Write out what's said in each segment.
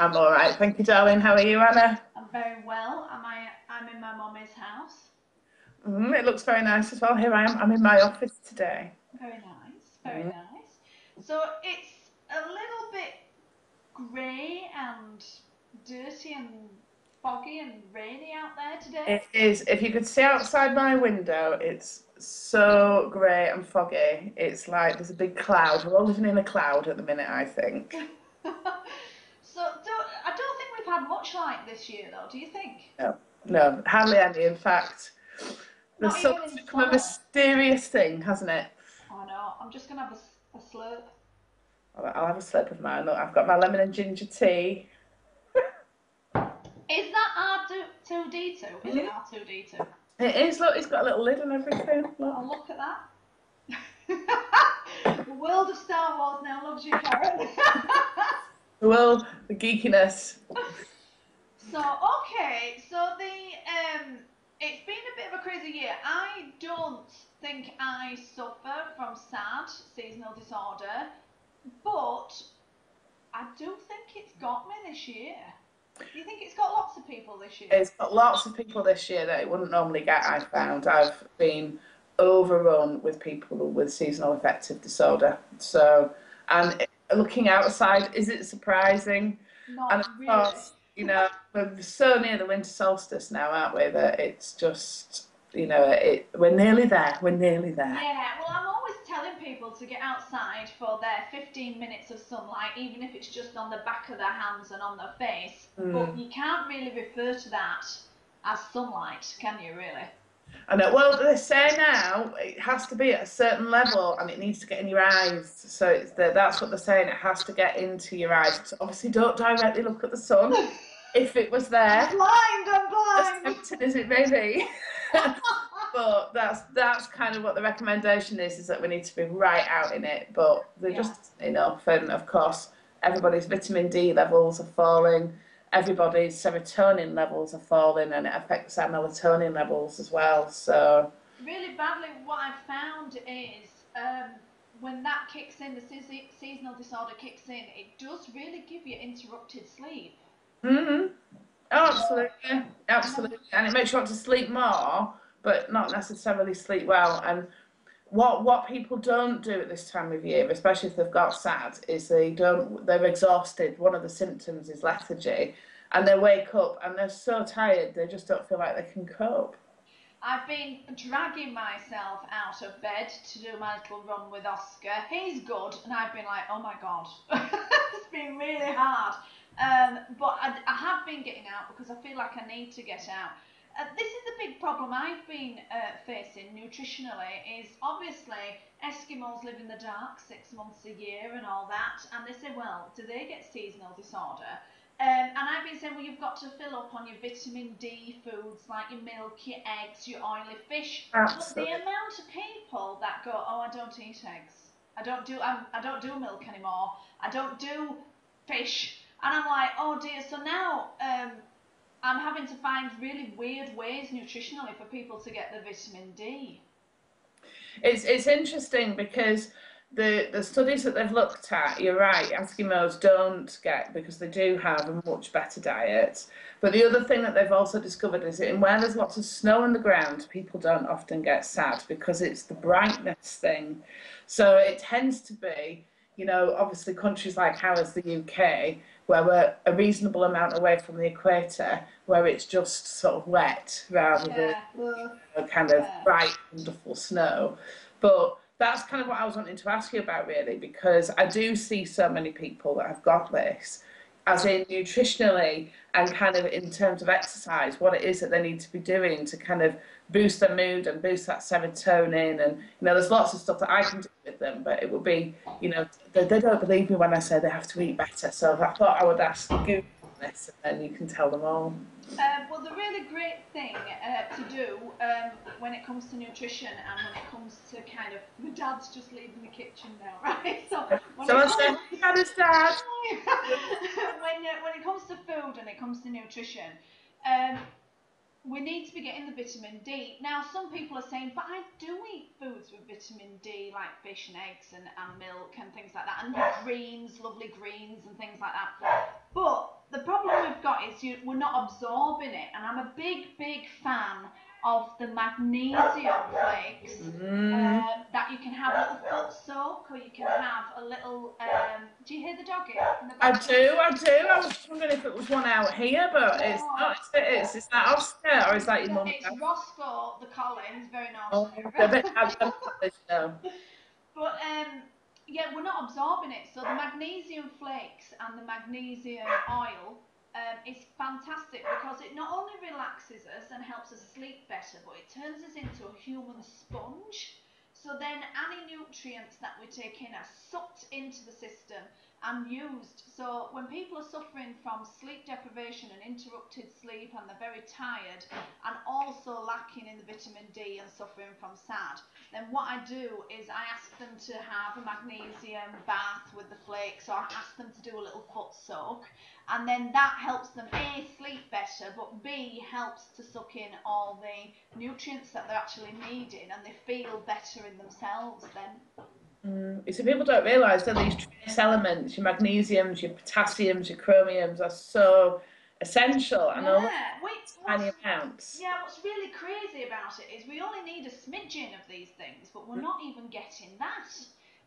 I'm all right, thank you, darling. How are you, Anna? I'm very well. I'm in my mummy's house. It looks very nice as well. Here I am. I'm in my office today. Very nice. Very Mm. nice. So it's a little bit grey and dirty and foggy and rainy out there today. It is. If you could see outside my window, it's so grey and foggy. It's like there's a big cloud. We're all living in a cloud at the minute, I think. I don't think we've had much light this year though, do you think? No, no, hardly any. In fact, the Not sun's even in become a summer. mysterious thing, hasn't it? Oh no, I'm just gonna have a slurp. I'll have a sip of mine. Look, I've got my lemon and ginger tea. Is that R2D2? Is it Mm. R2D2? It is. Look, it's got a little lid and everything. Look. Oh, look at that. The world of Star Wars now loves you, Karen. Well, the geekiness. So it's been a bit of a crazy year. I don't think I suffer from sad seasonal disorder, but I do think it's got me this year. Do you think it's got lots of people this year? It's got lots of people this year that it wouldn't normally get, I found. I've been overrun with people with seasonal affective disorder. So, and looking outside, is it surprising? And Not of really. course, we're so near the winter solstice now, aren't we? That it's just, we're nearly there. We're nearly there. Yeah, well, I'm always telling people to get outside for their 15 minutes of sunlight, even if it's just on the back of their hands and on their face. But Mm. you can't really refer to that as sunlight, can you, really? I know. Well, they say now it has to be at a certain level and it needs to get in your eyes. So that's what they're saying. It has to get into your eyes. So obviously, don't directly look at the sun. If it was I'm there, blind, I'm as blind. tempting as it may be. But that's kind of what the recommendation is that we need to be right out in it. But they're Yeah. just enough. And of course, everybody's vitamin D levels are falling. Everybody's serotonin levels are falling, and it affects our melatonin levels as well. So, Really badly, what I've found is when that kicks in, the seasonal disorder kicks in, it does really give you interrupted sleep. hmm So, absolutely, and then, absolutely, and it makes you want to sleep more, but not necessarily sleep well. And what people don't do at this time of year, especially if they've got SAD, is they're exhausted. One of the symptoms is lethargy, and they wake up and they're so tired they just don't feel like they can cope. I've been dragging myself out of bed to do my little run with Oscar. He's good, and I've been like, oh my god, it's been really hard. But I have been getting out because I feel like I need to get out. This is the big problem I've been facing nutritionally is obviously Eskimos live in the dark 6 months a year and all that, and they say, well, do they get seasonal disorder? And I've been saying, well, you've got to fill up on your vitamin D foods like your milk, your eggs, your oily fish. But the Absolutely. amount of people that go, oh, I don't eat eggs, I don't do milk anymore, I don't do fish, and I'm like, oh dear. So now I'm having to find really weird ways nutritionally for people to get the vitamin D. It's interesting because the studies that they've looked at, you're right, Eskimos don't get because they do have a much better diet. But the other thing that they've also discovered is that where there's lots of snow on the ground, people don't often get sad because it's the brightness thing. So it tends to be, obviously countries like ours, the UK, where we're a reasonable amount away from the equator, where it's just sort of wet rather than Yeah, kind of yeah. bright, wonderful snow. But that's kind of what I was wanting to ask you about, really, because I do see so many people that have got this, as in nutritionally and kind of in terms of exercise, what it is that they need to be doing to kind of boost their mood and boost that serotonin. And, there's lots of stuff that I can do with them, but it would be, they don't believe me when I say they have to eat better. So I thought I would ask Google this and then you can tell them all. Well, the really great thing to do when it comes to nutrition and when it comes to kind of, my dad's just leaving the kitchen now, right? So when So it I comes said, how does that? when it comes to food and it comes to nutrition, um, we need to be getting the vitamin D. Now, some people are saying, but I do eat foods with vitamin D, like fish and eggs and milk and things like that, and greens, lovely greens and things like that. But the problem we've got is we're not absorbing it, and I'm a big fan of the magnesium flakes that you can have a little foot soak, or you can have a little. Do you hear the doggy in the I background? do. I was wondering if it was one out here, but it's No, not. Is that Oscar or is that your mum? it's Roscoe the Collins, very Oh, naughty. a bit out of college now. But yeah, we're not absorbing it. So the magnesium flakes and the magnesium oil is fantastic because it not only relaxes us and helps us sleep better, but it turns us into a human sponge. So then any nutrients that we take in are sucked into the system and used. So when people are suffering from sleep deprivation and interrupted sleep and they're very tired and also lacking in the vitamin D and suffering from SAD, then what I do is I ask them to have a magnesium bath with the flakes, or I ask them to do a little foot soak, and then that helps them A, sleep better, but B, helps to suck in all the nutrients that they're actually needing, and they feel better in themselves then. You see, people don't realise that these trace elements, your magnesiums, your potassiums, your chromiums, are so essential and only Yeah, tiny amounts. what's really crazy about it is we only need a smidgen of these things, but we're not even getting that.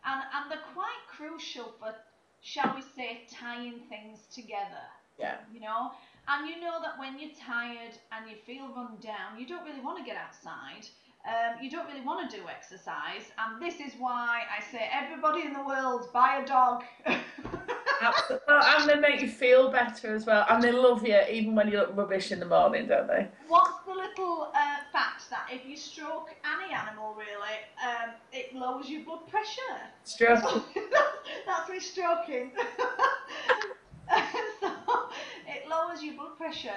And they're quite crucial for, shall we say, tying things together. Yeah. You know? And you know that when you're tired and you feel run down, you don't really want to get outside. You don't really want to do exercise. And this is why I say, everybody in the world, buy a dog. Absolutely. Well, and they make you feel better as well. And they love you even when you look rubbish in the morning, don't they? What's the little fact that if you stroke any animal, really, it lowers your blood pressure? Stroke. That's me stroking. So it lowers your blood pressure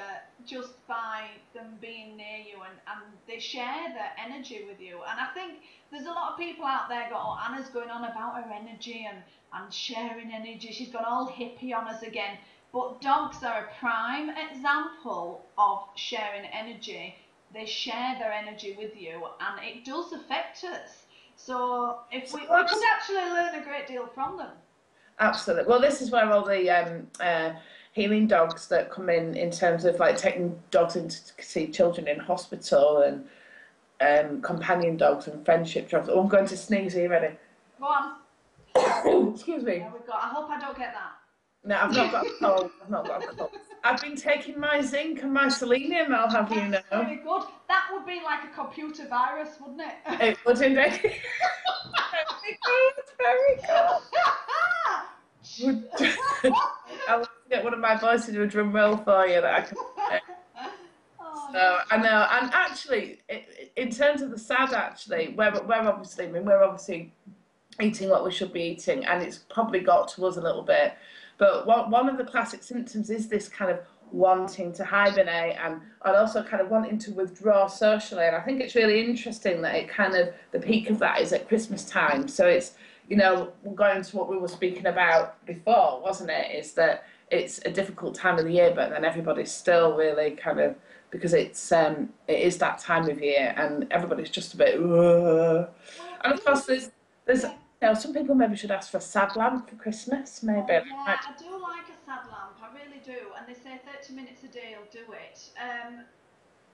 just by them being near you, and they share their energy with you. And I think there's a lot of people out there go, oh, Anna's going on about her energy and sharing energy. She's gone all hippie on us again. But dogs are a prime example of sharing energy. They share their energy with you, and it does affect us. So if we could actually learn a great deal from them. Absolutely. Well, this is where all the healing dogs that come in terms of like taking dogs in to see children in hospital and companion dogs and friendship dogs. Oh, I'm going to sneeze. Are you ready? Go on. Excuse me. There we go. I hope I don't get that. No, I've not got a cold. I've not got a cold. I've been taking my zinc and my selenium, I'll have you know. That's very good. That would be like a computer virus, wouldn't it? It would indeed. Very good. I'll get one of my boys to do a drum roll for you that I can. So I know, and actually, in terms of the SAD, actually, we're obviously, I mean, we're obviously eating what we should be eating, and it's probably got to us a little bit. But one of the classic symptoms is this kind of wanting to hibernate and also kind of wanting to withdraw socially. And I think it's really interesting that it kind of, the peak of that is at Christmas time. So it's, you know, going to what we were speaking about before, wasn't it? Is that it's a difficult time of the year, but then everybody's still really kind of, because it is that time of year and everybody's just a bit, and of course there's you know, some people maybe should ask for a sad lamp for Christmas, maybe. Oh, yeah, I do like a sad lamp, I really do. And they say 30 minutes a day will do it.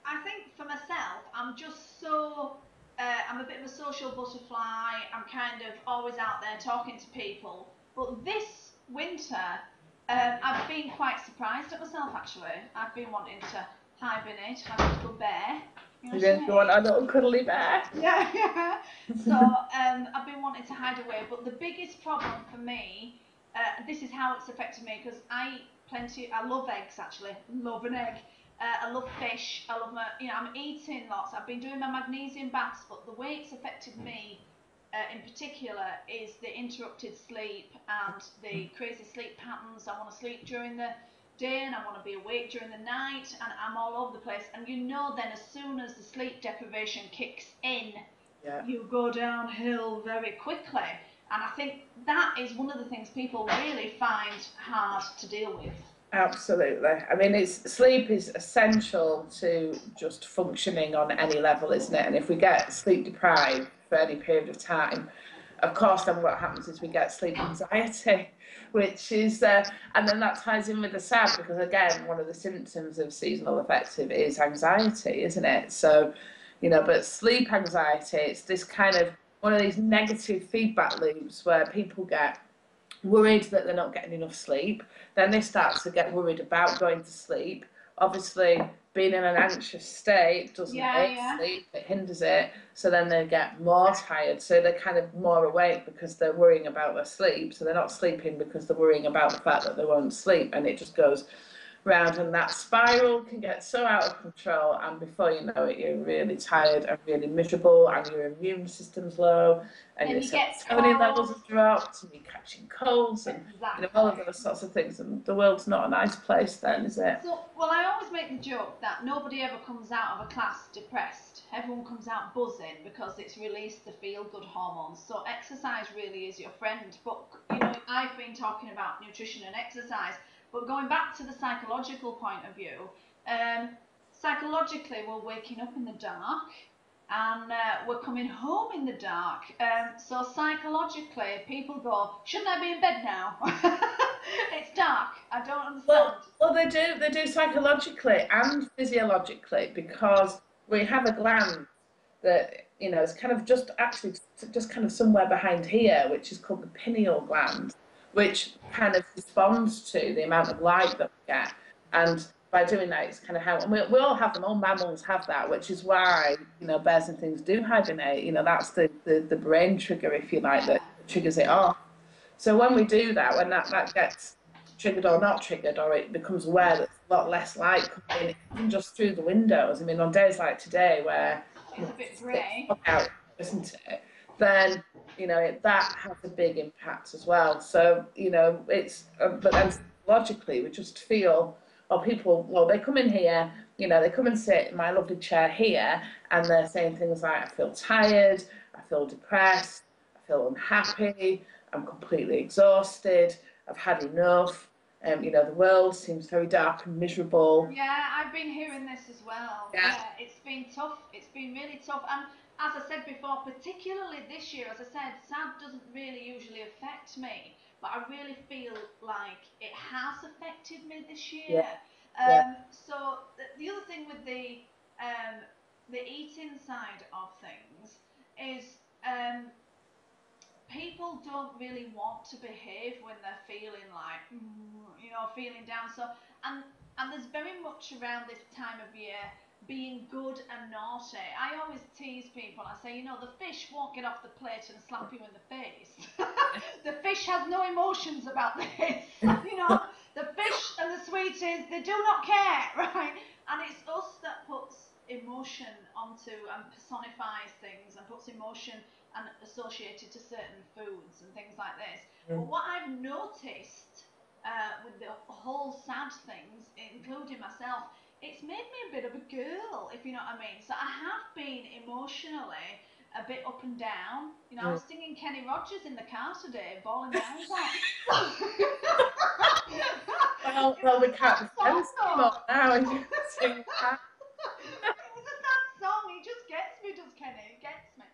I think for myself, I'm just so, I'm a bit of a social butterfly. I'm kind of always out there talking to people. But this winter, I've been quite surprised at myself, actually. I've been wanting to hibernate, have a little bear. You didn't want a little cuddly bear. Yeah, yeah. So I've been wanting to hide away, but the biggest problem for me, this is how it's affected me, because I eat plenty. I love eggs, actually. Love an egg. I love fish. I love I'm eating lots. I've been doing my magnesium baths, but the way it's affected me, in particular, is the interrupted sleep and the crazy sleep patterns. I want to sleep during the day and I want to be awake during the night, and I'm all over the place. And you know, then as soon as the sleep deprivation kicks in, you go downhill very quickly. And I think that is one of the things people really find hard to deal with. Absolutely. I mean, sleep is essential to just functioning on any level, isn't it? And if we get sleep deprived for any period of time, of course, then what happens is we get sleep anxiety, which is, and then that ties in with the SAD because, again, one of the symptoms of seasonal affective is anxiety, isn't it? So, but sleep anxiety, it's this kind of one of these negative feedback loops where people get worried that they're not getting enough sleep. Then they start to get worried about going to sleep. Obviously, being in an anxious state doesn't aid sleep, it hinders it. So then they get more tired. So they're kind of more awake because they're worrying about their sleep. So they're not sleeping because they're worrying about the fact that they won't sleep. And it just goes round, and that spiral can get so out of control, and before you know it, you're really tired and really miserable, and your immune system's low, and your serotonin levels have dropped, and you're catching colds, and all of those sorts of things. And the world's not a nice place then, is it? So, well, I always make the joke that nobody ever comes out of a class depressed. Everyone comes out buzzing because it's released the feel-good hormones. So exercise really is your friend. But I've been talking about nutrition and exercise. But going back to the psychological point of view, psychologically we're waking up in the dark and we're coming home in the dark. So psychologically people go, shouldn't I be in bed now? It's dark. I don't understand. Well, they do psychologically and physiologically because we have a gland that is kind of just kind of somewhere behind here, which is called the pineal gland, which kind of responds to the amount of light that we get. And by doing that, it's kind of how, and we all have them, all mammals have that, which is why, bears and things do hibernate. That's the brain trigger, if you like, that triggers it off. So when we do that, when that gets triggered or not triggered, or it becomes aware that a lot less light coming in, even just through the windows. I mean, on days like today where it's a bit grey out, isn't it? Then that has a big impact as well. So it's but then logically we just feel, they come in here, they come and sit in my lovely chair here, and they're saying things like, I feel tired, I feel depressed, I feel unhappy, I'm completely exhausted, I've had enough. The world seems very dark and miserable. Yeah, I've been hearing this as well. Yeah, it's been tough. It's been really tough. And as I said before, particularly this year, as I said, SAD doesn't really usually affect me, but I really feel like it has affected me this year. So the other thing with the eating side of things is people don't really want to behave when they're feeling like, feeling down. So, and there's very much around this time of year being good and naughty. I always tease people. I say, the fish won't get off the plate and slap you in the face. The fish has no emotions about this. The fish and the sweeties, they do not care, right? And it's us that puts emotion onto and personifies things and puts emotion and associated to certain foods and things like this. But what I've noticed with the whole SAD things, including myself, it's made me a bit of a girl, if you know what I mean. So I have been emotionally a bit up and down. I was singing Kenny Rogers in the car today, bawling my eyes out. Well, we can't be friends anymore now. You sing that. It was a sad song. He just gets me, does Kenny? It gets me.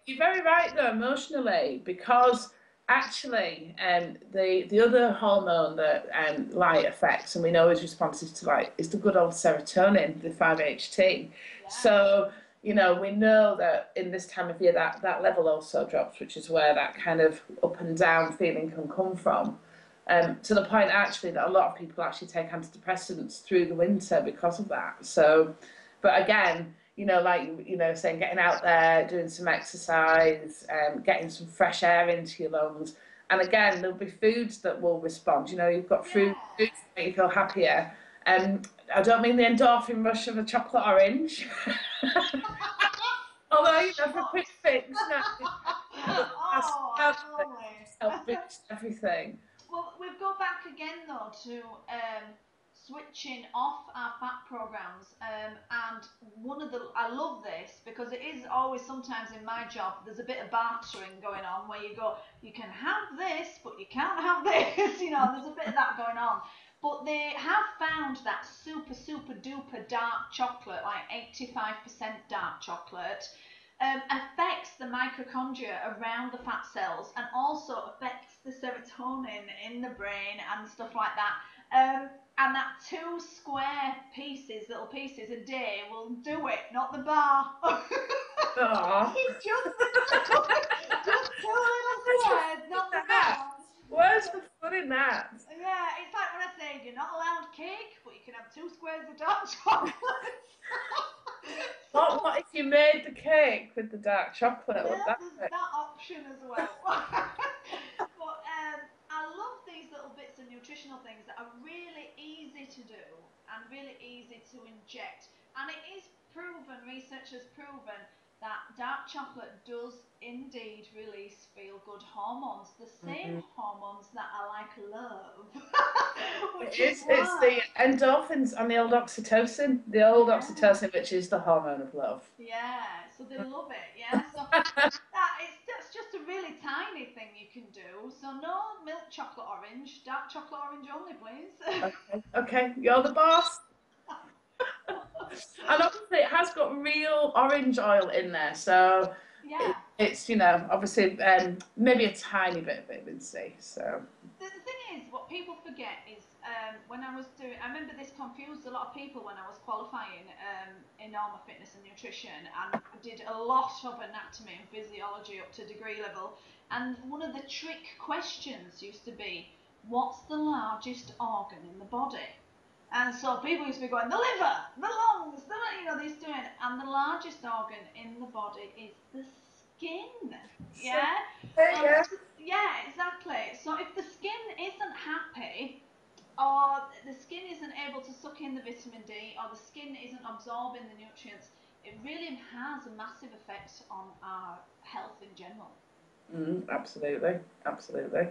You're very right though, emotionally, because actually the other hormone that light affects, and we know is responsive to light, is the good old serotonin, the 5-HT. So we know that in this time of year that level also drops, which is where that kind of up and down feeling can come from. To the point actually that a lot of people actually take antidepressants through the winter because of that. So, but again, saying getting out there, doing some exercise, getting some fresh air into your lungs. And again, there'll be foods that will respond. You've got foods that make you feel happier. I don't mean the endorphin rush of a chocolate orange. Although, for a quick fix, help boost everything. Well, we go back again though to switching off our fat programs, and I love this because it is always sometimes in my job there's a bit of bartering going on where you go, you can have this but you can't have this. There's a bit of that going on. But they have found that super duper dark chocolate, like 85% dark chocolate, affects the the mitochondria around the fat cells and also affects the serotonin in the brain and stuff like that. And that 2 square pieces, little pieces a day will do it, not the bar. It's just just 2 little squares, not the bar. Where's the fun in that? Yeah, it's like when I say you're not allowed cake, but you can have 2 squares of dark chocolate. What if you made the cake with the dark chocolate? Yeah, Would that there's that option as well. But I love these little bits of nutritional things that are really easy to do and really easy to inject. And it is proven, research has proven, that dark chocolate does indeed release feel-good hormones, the same hormones that I like love. Which is It's why. the endorphins and the old oxytocin. The old Yeah. oxytocin, which is the hormone of love. Yeah, so they love it, yeah. So that's just a really tiny thing you can do. So no milk chocolate orange, dark chocolate orange only, please. Okay, you're the boss. And obviously, it has got real orange oil in there, so Yeah. it's obviously maybe a tiny bit of vitamin C. So The thing is, what people forget is when I was doing, I remember this confused a lot of people when I was qualifying in normal fitness and nutrition, and I did a lot of anatomy and physiology up to degree level. And one of the trick questions used to be, what's the largest organ in the body? And so people used to be going, the liver, the lungs, these doing, and the largest organ in the body is the skin. Yeah. yeah. Yeah, exactly. So if the skin isn't happy, or the skin isn't able to suck in the vitamin D, or the skin isn't absorbing the nutrients, it really has a massive effect on our health in general. Absolutely, absolutely.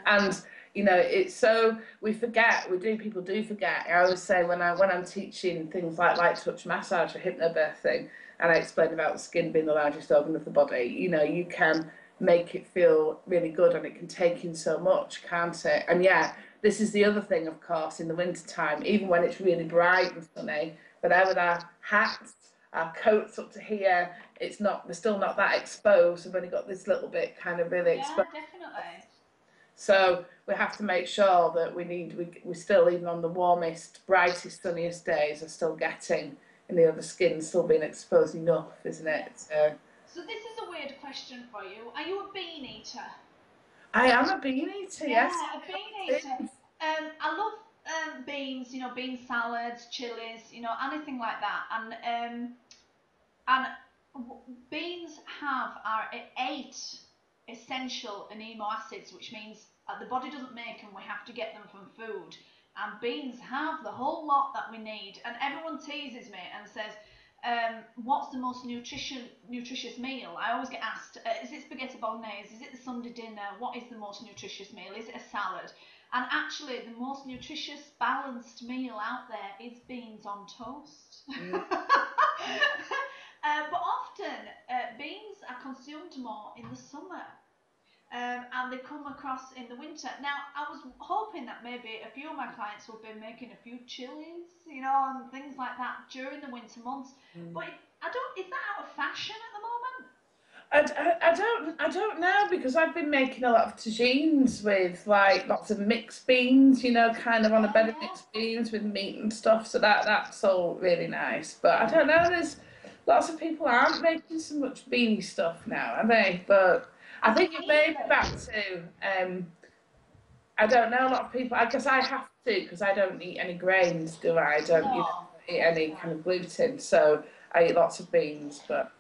And it's so people do forget. I always say when I'm teaching things like light touch massage or hypnobirthing, and I explain about the skin being the largest organ of the body, you can make it feel really good, and it can take in so much, can't it? And yeah, this is the other thing, of course, in the winter time, even when it's really bright and sunny, but there with our hats, our coats up to here, they're still not that exposed. We've only got this little bit kind of really Yeah, exposed. definitely. So we have to make sure that we still, even on the warmest, brightest, sunniest days, are still getting, and the other skin still being exposed enough, isn't Yeah. it? So So this is a weird question for you. Are you a bean eater? I am a bean eater, Yeah, yes. a bean eater. I love beans, bean salads, chilies, anything like that. And beans have our 8 essential amino acids, which means the body doesn't make them, we have to get them from food. And beans have the whole lot that we need. And everyone teases me and says, what's the most nutritious meal? I always get asked, is it spaghetti bolognese? Is it the Sunday dinner? What is the most nutritious meal? Is it a salad? And actually, the most nutritious, balanced meal out there is beans on toast. But often, beans are consumed more in the summer. And they come across in the winter. Now, I was hoping that maybe a few of my clients would be making a few chilies, and things like that during the winter months. But I don't. Is that out of fashion at the moment? I don't know, because I've been making a lot of tagines with like lots of mixed beans, kind of on a Oh bed of yeah. mixed beans with meat and stuff. So that's all really nice. But I don't know. There's lots of people aren't making so much beanie stuff now, are they? But I I think it may be believe back to I don't know. A lot of people, I guess I have to, because I don't eat any grains, do I? I don't, no. eat That's any kind right. of gluten, so I eat lots of beans. But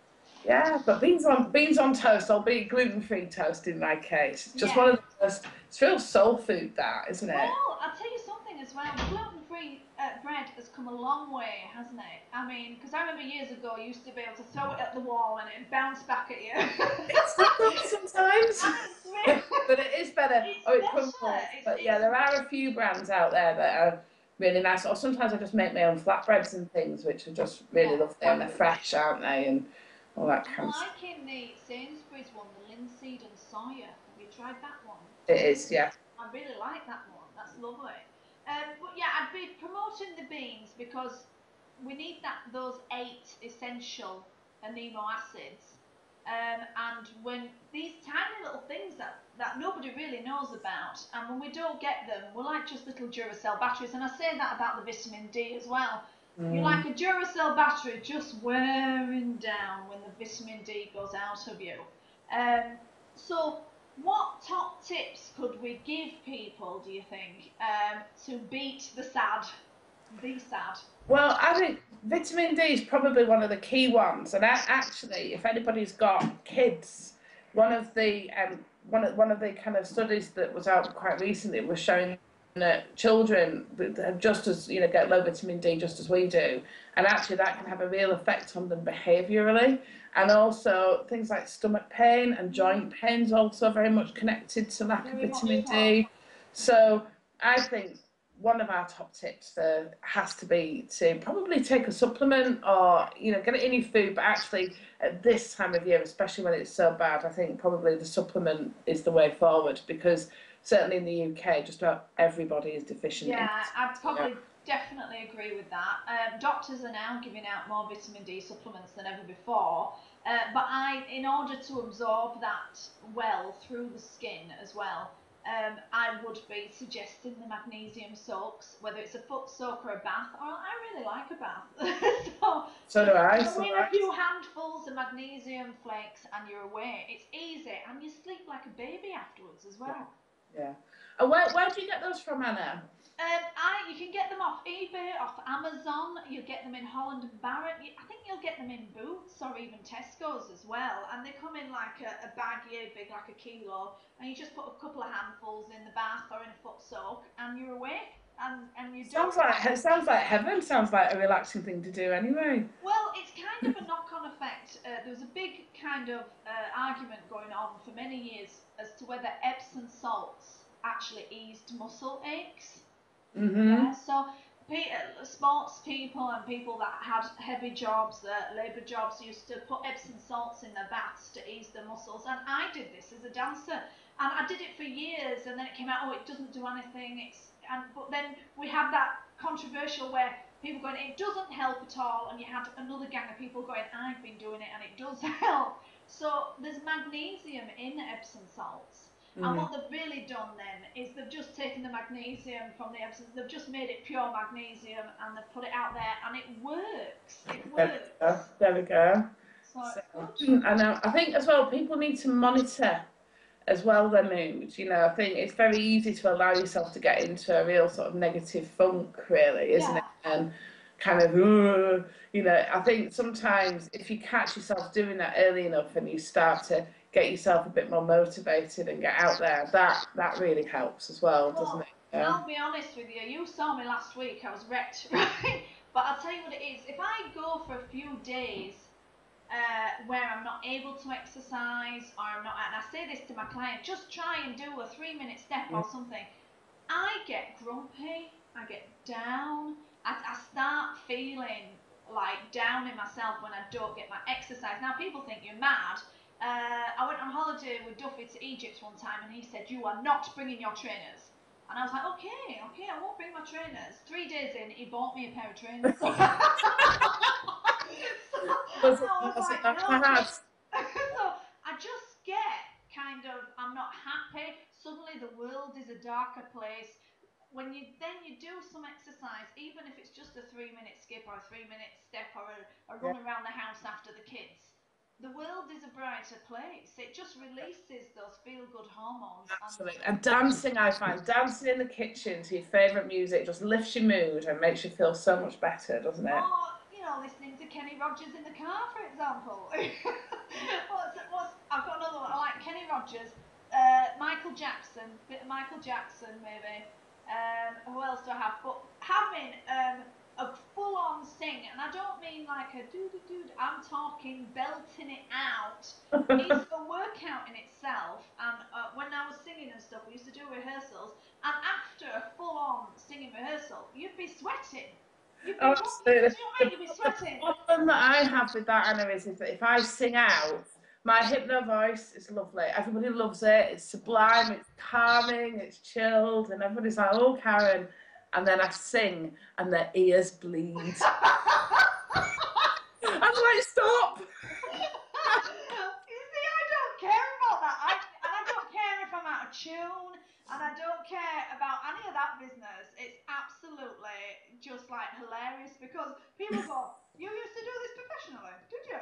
yeah, but beans on toast. I'll be gluten-free toast in my case. It's just Yeah. one of the most. It's real soul food, that, isn't it? Well, I'll tell you something as well. Gluten-free bread has come a long way, hasn't it? I mean, because I remember years ago, you used to be able to throw it at the wall and it'd bounce back at you. It still does sometimes, And it's really, but it is better. it's Oh, it better. crumbles. It's But yeah, it's there are a few brands out there that are really nice. Or sometimes I just make my own flatbreads and things, which are just really yeah. lovely, and they're fresh, aren't they? And all that I'm kind of stuff. liking the Sainsbury's one, the linseed and soya. Have you tried that one? It is, yeah. I really like that one. That's lovely. But yeah, I'd be promoting the beans because we need those 8 essential amino acids. And when these tiny little things that nobody really knows about, and when we don't get them, we're like just little Duracell batteries. And I say that about the vitamin D as well. You're like a Duracell battery just wearing down when the vitamin D goes out of you. So, what top tips could we give people, do you think, to beat the sad? The sad. Well, I think vitamin D is probably one of the key ones. And actually, if anybody's got kids, one of the kind of studies that was out quite recently was showing that children have just as get low vitamin D just as we do, and actually that can have a real effect on them behaviourally, and also things like stomach pain and joint pains also very much connected to lack of Very much vitamin so. D. So I think one of our top tips has to be to probably take a supplement or get it in your food, but actually at this time of year, especially when it's so bad, I think probably the supplement is the way forward, because certainly in the UK just about everybody is deficient in Yeah, it. I'd probably definitely agree with that. Doctors are now giving out more vitamin D supplements than ever before, but in order to absorb that well through the skin as well, I would be suggesting the magnesium soaks, whether it's a foot soak or a bath. Or I really like a bath, so So do just I. throw So do in a I. few handfuls of magnesium flakes and you're away. It's easy, and you sleep like a baby afterwards as Yeah, well. yeah. And where do you get those from, Anna? You can get them off eBay, off Amazon. You get them in Holland and Barrett. I think you'll get them in Boots or even Tesco's as well. And they come in like a baggie, big like a kilo. And you just put a couple of handfuls in the bath or in a foot soak, and you're awake. And you don't It sounds like heaven. Sounds like a relaxing thing to do anyway. Well, it's kind of a knock-on effect. There was a big kind of argument going on for many years as to whether Epsom salts actually eased muscle aches. Mm-hmm. Yeah, so sports people and people that had heavy jobs, labour jobs, used to put Epsom salts in their baths to ease their muscles. And I did this as a dancer, and I did it for years. And then it came out, oh, it doesn't do anything. But then we had that controversial where people going, it doesn't help at all, and you had another gang of people going, I've been doing it and it does help. So there's magnesium in Epsom salts. And Mm. what they've really done then is they've just taken the magnesium from the Epsom, they've just made it pure magnesium and they've put it out there, and it works. It There we go. works. There we go. So So, it's good. and I think as well, people need to monitor as well their mood. I think it's very easy to allow yourself to get into a real sort of negative funk, really, isn't Yeah. it? And kind of, I think sometimes if you catch yourself doing that early enough and you start to get yourself a bit more motivated and get out there, that really helps as well, doesn't it? Well, Yeah. I'll be honest with you. You saw me last week. I was wrecked, right? But I'll tell you what it is. If I go for a few days where I'm not able to exercise, or I'm not, and I say this to my client, just try and do a 3 minute step or something. I get grumpy, I get down, I start feeling like down in myself when I don't get my exercise. Now, people think you're mad. I went on holiday with Duffy to Egypt one time, and he said, you are not bringing your trainers. And I was like, okay, I won't bring my trainers. 3 days in, he bought me a pair of trainers. So I was Was it like, that no. hard? So I just get kind of, I'm not happy. Suddenly the world is a darker place. When you do some exercise, even if it's just a 3 minute skip or a 3 minute step or a Yeah, run around the house after the kids, the world is a brighter place. It just releases those feel good hormones. And absolutely. And dancing, I find dancing in the kitchen to your favourite music just lifts your mood and makes you feel so much better, doesn't it? or, listening to Kenny Rogers in the car, for example. I've got another one. I like Kenny Rogers, Michael Jackson, bit of Michael Jackson maybe. Who else do I have? But having a full-on sing, and I don't mean like a doo-doo-doo. I'm talking belting it out. It's a workout in itself. And when I was singing and stuff, we used to do rehearsals. And after a full-on singing rehearsal, you'd be sweating. You'd be Oh, walking. absolutely. Do you know what I mean? You'd be sweating. Problem that I have with that, Anna, is that if I sing out, my hypno voice is lovely. Everybody loves it. It's sublime. It's calming. It's chilled, and everybody's like, "Oh, Karen," and then I sing, and their ears bleed. I'm like, "Stop!" tune, and I don't care about any of that business. It's absolutely just like hilarious because people go, "You used to do this professionally, did you?"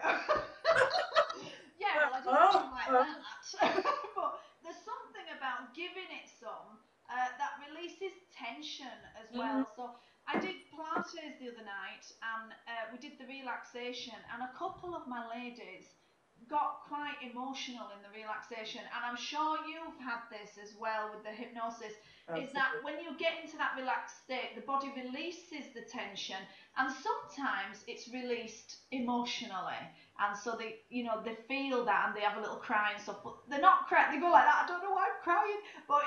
Yeah, well, I don't mean like that. But there's something about giving it some that releases tension as well. So I did Pilates the other night, and we did the relaxation, and a couple of my ladies got quite emotional in the relaxation, and I'm sure you've had this as well with the hypnosis. Is that when you get into that relaxed state, the body releases the tension, and sometimes it's released emotionally, and so they, they feel that and they have a little cry and stuff, but they're not crying. They go like that. I don't know why I'm crying, but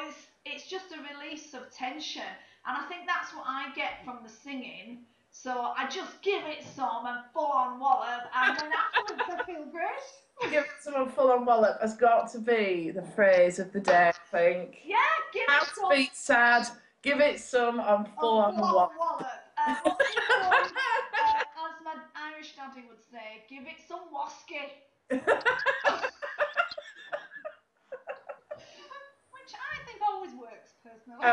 it's just a release of tension, and I think that's what I get from the singing. So I just give it some and full on wallop, and then afterwards I feel great. Give it some full on wallop has got to be the phrase of the day, I think. Yeah, give How it to some. be sad, give it some on full on wallop. Or equally, as my Irish daddy would say, give it some whisky. Which I think always works, personally.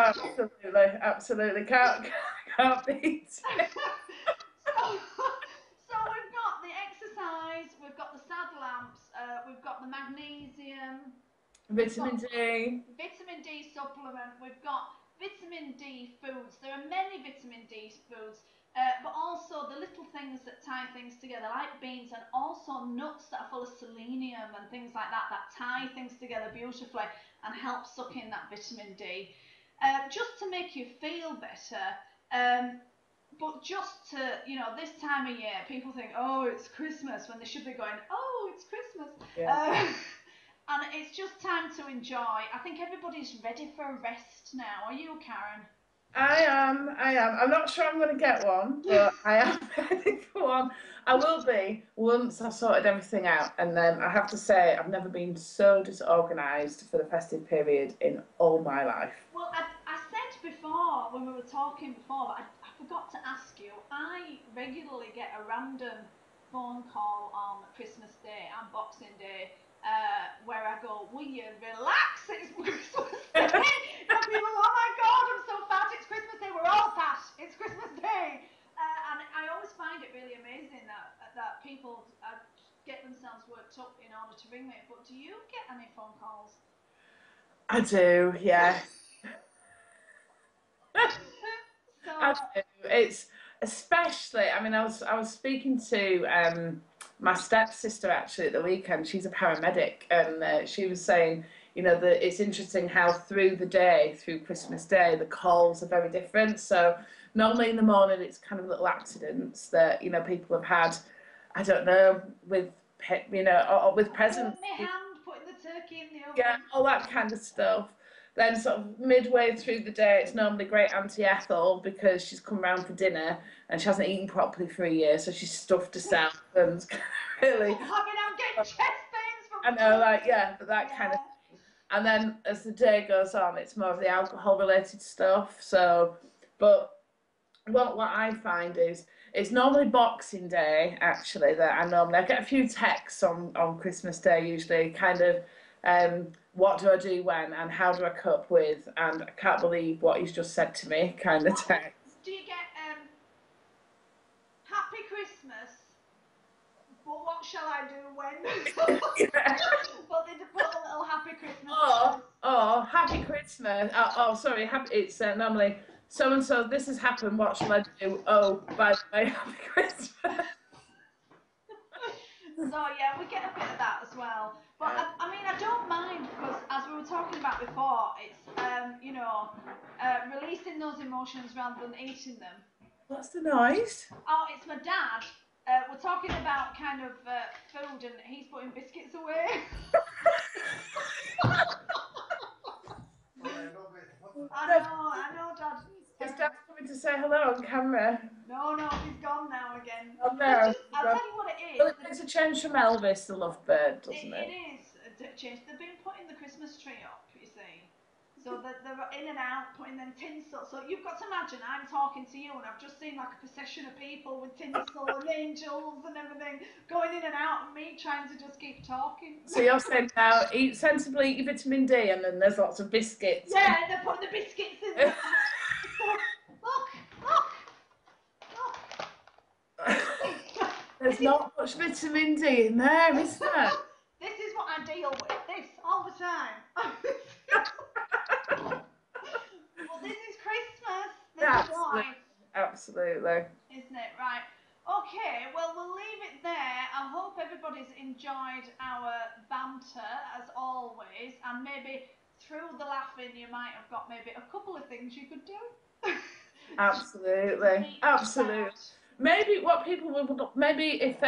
Absolutely. Can't beat it. So we've got the exercise, we've got the sad lamps, we've got the magnesium, Vitamin D. vitamin D supplement, we've got vitamin D foods. There are many vitamin D foods, but also the little things that tie things together, like beans, and also nuts that are full of selenium and things like that, that tie things together beautifully and help suck in that vitamin D. Just to make you feel better. But just to, this time of year, people think, oh, it's Christmas, when they should be going, oh, it's Christmas. Yeah. And it's just time to enjoy. I think everybody's ready for a rest now. Are you, Karen? I am. I'm not sure I'm going to get one, but I am ready for one. I will be once I've sorted everything out. And then I have to say, I've never been so disorganised for the festive period in all my life. Well, I said before, when we were talking before, but I forgot to ask you, I regularly get a random phone call on Christmas Day and Boxing Day where I go, will you relax? It's Christmas Day. And people, oh my God, I'm so fat. It's Christmas Day. We're all fat. It's Christmas Day. And I always find it really amazing that people get themselves worked up in order to ring me. But do you get any phone calls? I do, yeah. So, I do. It's especially. I mean, I was speaking to my stepsister actually at the weekend. She's a paramedic, and she was saying, that it's interesting how through the day, through Christmas Day, the calls are very different. So normally in the morning, it's kind of little accidents that people have had. I don't know, with or with presents. my hand, putting the turkey in the oven. Yeah, all that kind of stuff. Then sort of midway through the day, it's normally great Auntie Ethel because she's come round for dinner and she hasn't eaten properly for a year, so she's stuffed herself and really. I'm getting chest pains from. I know, but that kind of. And then as the day goes on, it's more of the alcohol-related stuff. So, but what I find is it's normally Boxing Day actually that I get a few texts on Christmas Day usually, kind of. What do I do when and how do I cope with, and I can't believe what he's just said to me kind of text. Do you get Happy Christmas, but what shall I do when? Yeah. But they put a little Happy Christmas. Oh, Happy Christmas. Sorry, it's normally so and so. This has happened. What shall I do? Oh, by the way, Happy Christmas. So yeah, we get a bit of that as well. But I mean, I don't mind because as we were talking about before, it's releasing those emotions rather than eating them. What's the noise? Oh, it's my dad. We're talking about kind of food, and he's putting biscuits away. I know, Dad. Is Dad coming to say hello on camera? No, he's gone now again. Oh no. I'll tell you what it is. Well, it's a change from Elvis, the lovebird, doesn't it? It is a change. They've been putting the Christmas tree up, you see. So that they're in and out, putting them tinsel. So you've got to imagine I'm talking to you and I've just seen like a procession of people with tinsel and angels and everything going in and out, and me trying to just keep talking. So you're saying now, eat sensibly, eat your vitamin D, and then there's lots of biscuits. Yeah, they're putting the biscuits in there. Look. There's not much vitamin D in there, is there? This is what I deal with. This all the time. Well, this is Christmas. This is life. Absolutely. Isn't it? Right. Okay, well, we'll leave it there. I hope everybody's enjoyed our banter, as always, and maybe through the laughing you might have got maybe a couple of things you could do. Absolutely. Absolutely. Maybe what people would, maybe if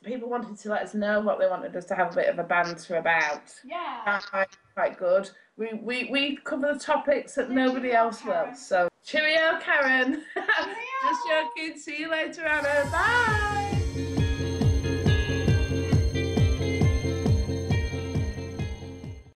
people wanted to let us know what they wanted us to have a bit of a banter about, yeah, that might be quite good. We cover the topics that nobody else will. So cheerio, Karen. Cheerio. Just joking. See you later, Anna. Bye.